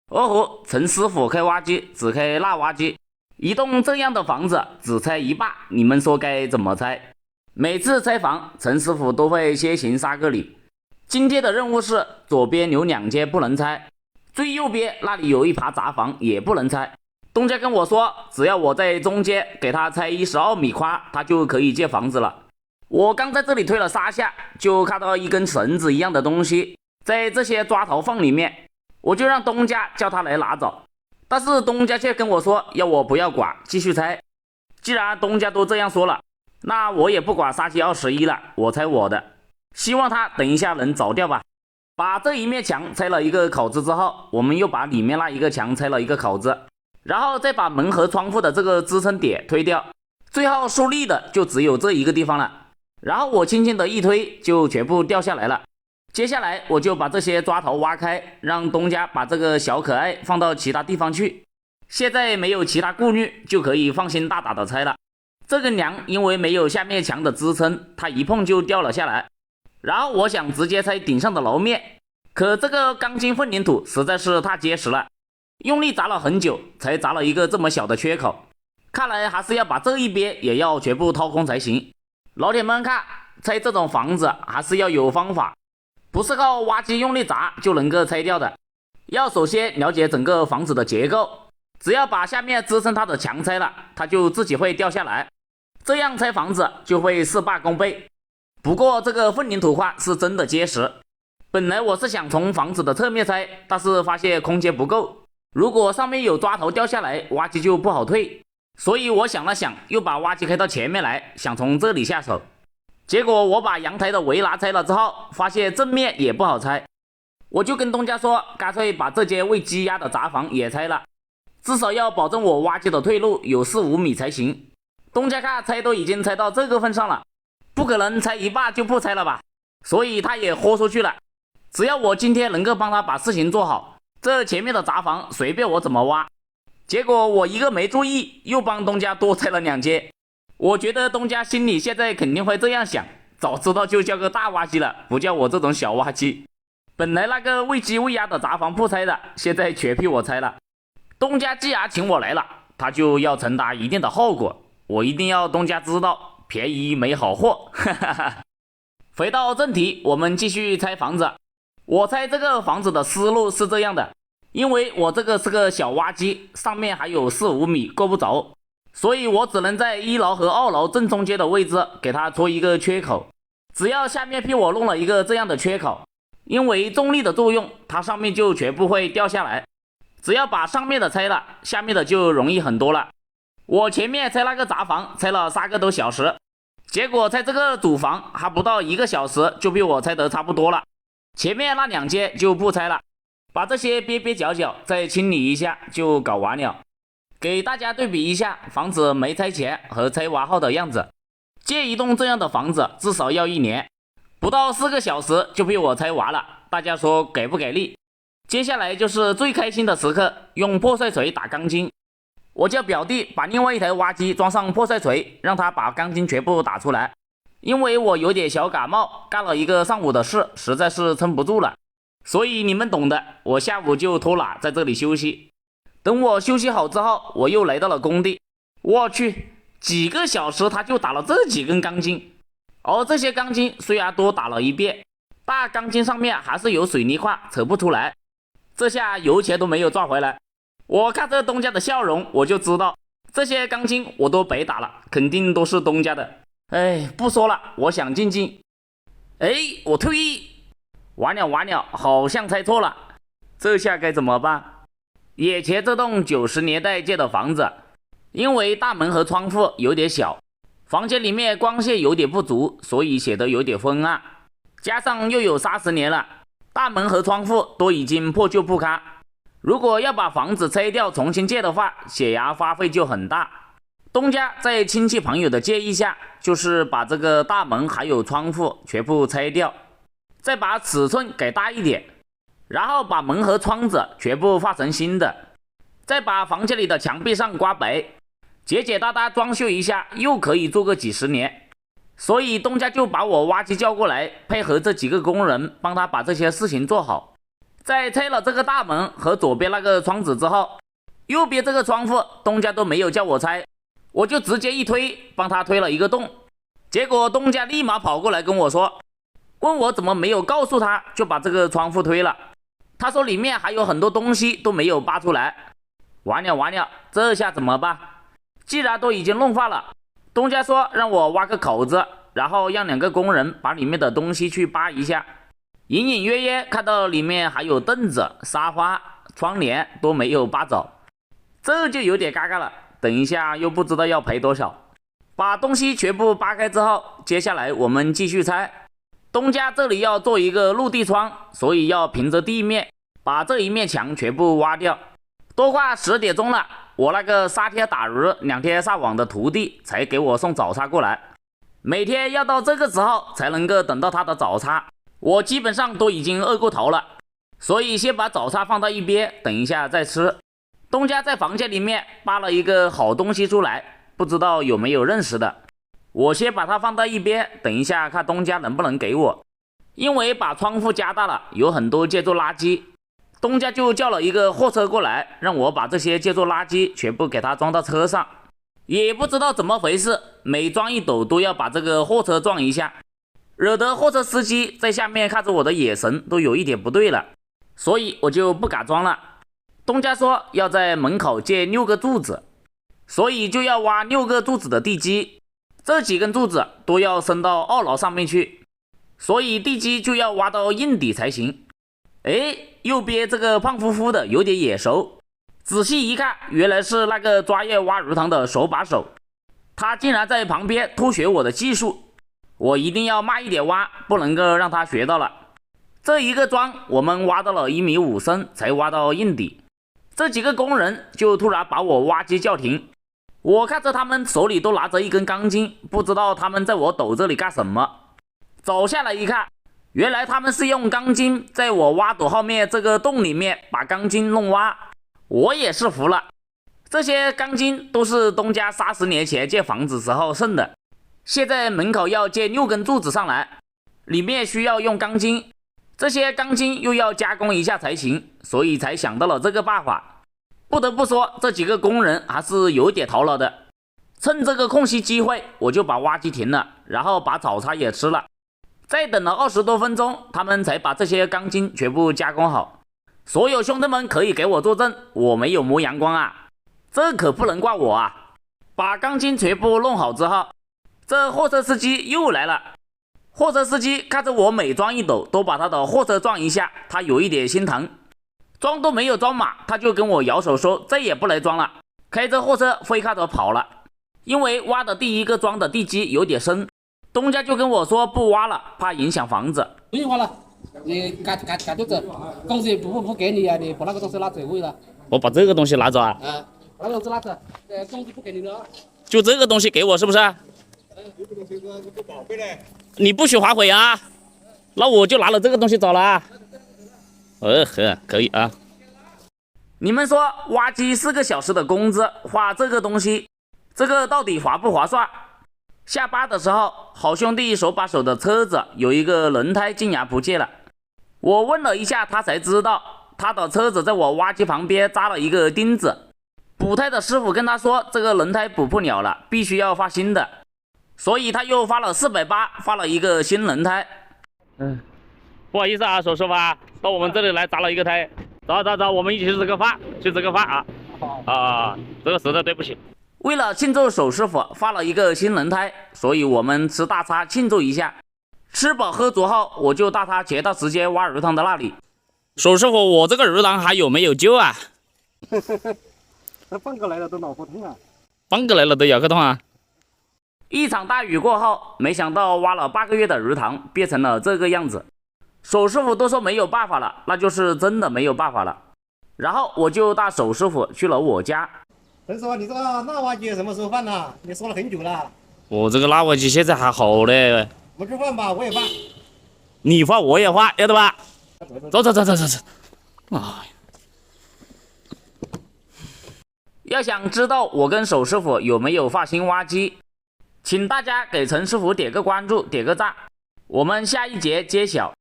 哦豁，陈师傅开挖机只开那挖机，一栋这样的房子只拆一半，你们说该怎么拆？每次拆房，陈师傅都会先行杀个礼。今天的任务是左边留2间不能拆，最右边那里有一排杂房也不能拆。东家跟我说，只要我在中间给他拆12米宽，他就可以建房子了。我刚在这里推了3下，就看到一根绳子一样的东西在这些抓头缝里面，我就让东家叫他来拿走，但是东家却跟我说要我不要管，继续拆。既然东家都这样说了，那我也不管3721了，我拆我的，希望他等一下能凿掉吧。把这一面墙拆了一个口子之后，我们又把里面那一个墙拆了一个口子，然后再把门和窗户的这个支撑点推掉，最后竖立的就只有这一个地方了。然后我轻轻的一推，就全部掉下来了。接下来我就把这些抓头挖开，让东家把这个小可爱放到其他地方去。现在没有其他顾虑，就可以放心大胆的拆了。这个梁因为没有下面墙的支撑，它一碰就掉了下来。然后我想直接拆顶上的楼面，可这个钢筋混凝土实在是太结实了，用力砸了很久才砸了一个这么小的缺口，看来还是要把这一边也要全部掏空才行。老铁们看，拆这种房子还是要有方法，不是靠挖机用力砸就能够拆掉的，要首先了解整个房子的结构，只要把下面支撑它的墙拆了，它就自己会掉下来，这样拆房子就会事半功倍。不过这个混凝土块是真的结实，本来我是想从房子的侧面拆，但是发现空间不够，如果上面有抓头掉下来，挖机就不好退，所以我想了想，又把挖机开到前面来，想从这里下手。结果我把阳台的围栏拆了之后，发现正面也不好拆，我就跟东家说，干脆把这间未积压的杂房也拆了，至少要保证我挖机的退路有4-5米才行。东家看拆都已经拆到这个份上了，不可能拆一半就不拆了吧，所以他也豁出去了，只要我今天能够帮他把事情做好，这前面的杂房随便我怎么挖。结果我一个没注意，又帮东家多拆了2间。我觉得东家心里现在肯定会这样想，早知道就叫个大挖机了，不叫我这种小挖机。本来那个未积未压的杂房不拆的，现在全批我拆了。东家既然请我来了，他就要承担一定的后果，我一定要东家知道，便宜没好货。回到正题，我们继续拆房子。我拆这个房子的思路是这样的，因为我这个是个小挖机，上面还有4-5米够不着，所以我只能在1楼和2楼正中间的位置给它戳一个缺口。只要下面批我弄了一个这样的缺口，因为重力的作用，它上面就全部会掉下来，只要把上面的拆了，下面的就容易很多了。我前面拆那个杂房拆了3个多小时，结果拆这个主房还不到1个小时就被我拆得差不多了，前面那2间就不拆了，把这些边边角角再清理一下就搞完了。给大家对比一下房子没拆前和拆完后的样子，建一栋这样的房子至少要1年，不到4个小时就被我拆完了，大家说给不给力？接下来就是最开心的时刻，用破碎锤打钢筋。我叫表弟把另外一台挖机装上破碎锤，让他把钢筋全部打出来。因为我有点小感冒，干了一个上午的事，实在是撑不住了，所以你们懂的，我下午就偷懒在这里休息。等我休息好之后，我又来到了工地。我去，几个小时他就打了这几根钢筋，而这些钢筋虽然多打了一遍，但钢筋上面还是有水泥块扯不出来，这下油钱都没有赚回来。我看这东家的笑容，我就知道这些钢筋我都白打了，肯定都是东家的。哎，不说了，我想静静。哎，我退役，完了，好像猜错了，这下该怎么办？眼前这栋90年代建的房子，因为大门和窗户有点小，房间里面光线有点不足，所以显得有点昏暗，加上又有30年了，大门和窗户都已经破旧不堪，如果要把房子拆掉重新建的话，显然花费就很大。东家在亲戚朋友的建议下，就是把这个大门还有窗户全部拆掉，再把尺寸改大一点，然后把门和窗子全部换成新的，再把房间里的墙壁上刮白，简简单单装修一下，又可以做个几十年。所以东家就把我挖机叫过来，配合这几个工人帮他把这些事情做好。在拆了这个大门和左边那个窗子之后，右边这个窗户东家都没有叫我拆，我就直接一推，帮他推了一个洞。结果东家立马跑过来跟我说，问我怎么没有告诉他就把这个窗户推了。他说里面还有很多东西都没有扒出来。完了，这下怎么办？既然都已经弄坏了，东家说让我挖个口子，然后让2个工人把里面的东西去扒一下。隐隐约约看到里面还有凳子、沙发、窗帘都没有扒走，这就有点尴尬了。等一下又不知道要赔多少。把东西全部扒开之后，接下来我们继续拆。东家这里要做一个陆地窗，所以要平着地面，把这一面墙全部挖掉。都快10点钟了，我那个3天打鱼2天撒网的徒弟才给我送早餐过来。每天要到这个时候才能够等到他的早餐，我基本上都已经饿过头了，所以先把早餐放到一边，等一下再吃。东家在房间里面扒了一个好东西出来，不知道有没有认识的。我先把它放到一边，等一下看东家能不能给我。因为把窗户加大了，有很多建筑垃圾，东家就叫了一个货车过来，让我把这些建筑垃圾全部给他装到车上。也不知道怎么回事，每装一斗都要把这个货车撞一下，惹得货车司机在下面看着我的眼神都有一点不对了，所以我就不敢装了。东家说要在门口建6个柱子，所以就要挖6个柱子的地基，这几根柱子都要伸到2楼上面去，所以地基就要挖到硬底才行。右边这个胖乎乎的有点眼熟，仔细一看，原来是那个专业挖鱼塘的手把手，他竟然在旁边偷学我的技术。我一定要慢一点挖，不能够让他学到了。这一个桩我们挖到了1.5米深才挖到硬底，这几个工人就突然把我挖机叫停。我看着他们手里都拿着一根钢筋，不知道他们在我斗这里干什么。走下来一看，原来他们是用钢筋在我挖斗后面这个洞里面把钢筋弄挖。我也是服了，这些钢筋都是东家30年前建房子时候剩的，现在门口要建6根柱子上来，里面需要用钢筋，这些钢筋又要加工一下才行，所以才想到了这个办法。不得不说，这几个工人还是有点头脑的。趁这个空隙机会，我就把挖机停了，然后把早餐也吃了。再等了20多分钟，他们才把这些钢筋全部加工好。所有兄弟们可以给我作证，我没有磨阳光啊，这可不能怪我啊。把钢筋全部弄好之后，这货车司机又来了。货车司机看着我每装一斗都把他的货车撞一下，他有一点心疼。装都没有装满，他就跟我摇手说再也不来装了，开着货车飞开头跑了。因为挖的第一个桩的地基有点深，东家就跟我说不挖了，怕影响房子。不用挖了，你赶就走，工资不给你啊，你把那个东西拿走位了。我把这个东西拿走啊？把那个东西拿走，工资不给你了。就这个东西给我是不是？你不许反悔啊！那我就拿了这个东西走了啊。可以啊。你们说挖机4个小时的工资花这个东西，这个到底划不划算？下班的时候，好兄弟手把手的车子有一个轮胎竟然不见了。我问了一下，他才知道他的车子在我挖机旁边扎了一个钉子。补胎的师傅跟他说，这个轮胎补不了了，必须要发新的，所以他又花了480，发了一个新轮胎。不好意思啊，手师傅啊，到我们这里来砸了一个胎。走，我们一起去吃个饭，啊！这个实在对不起。为了庆祝手师傅发了一个新轮胎，所以我们吃大餐庆祝一下。吃饱喝足后，我就带他截到直接挖鱼塘的那里。手师傅，我这个鱼塘还有没有救啊？这半个来了都脑壳痛啊！半个来了都咬个痛啊！一场大雨过后，没想到挖了8个月的鱼塘变成了这个样子。手师傅都说没有办法了，那就是真的没有办法了。然后我就带手师傅去了我家。陈师傅，你这个腊挖机什么时候放呢？你说了很久了。我这个腊挖机现在还好嘞。我去放吧，我也放。你放我也放，要得吧？走。要想知道我跟手师傅有没有放新挖机，请大家给陈师傅点个关注，点个赞。我们下一节揭晓。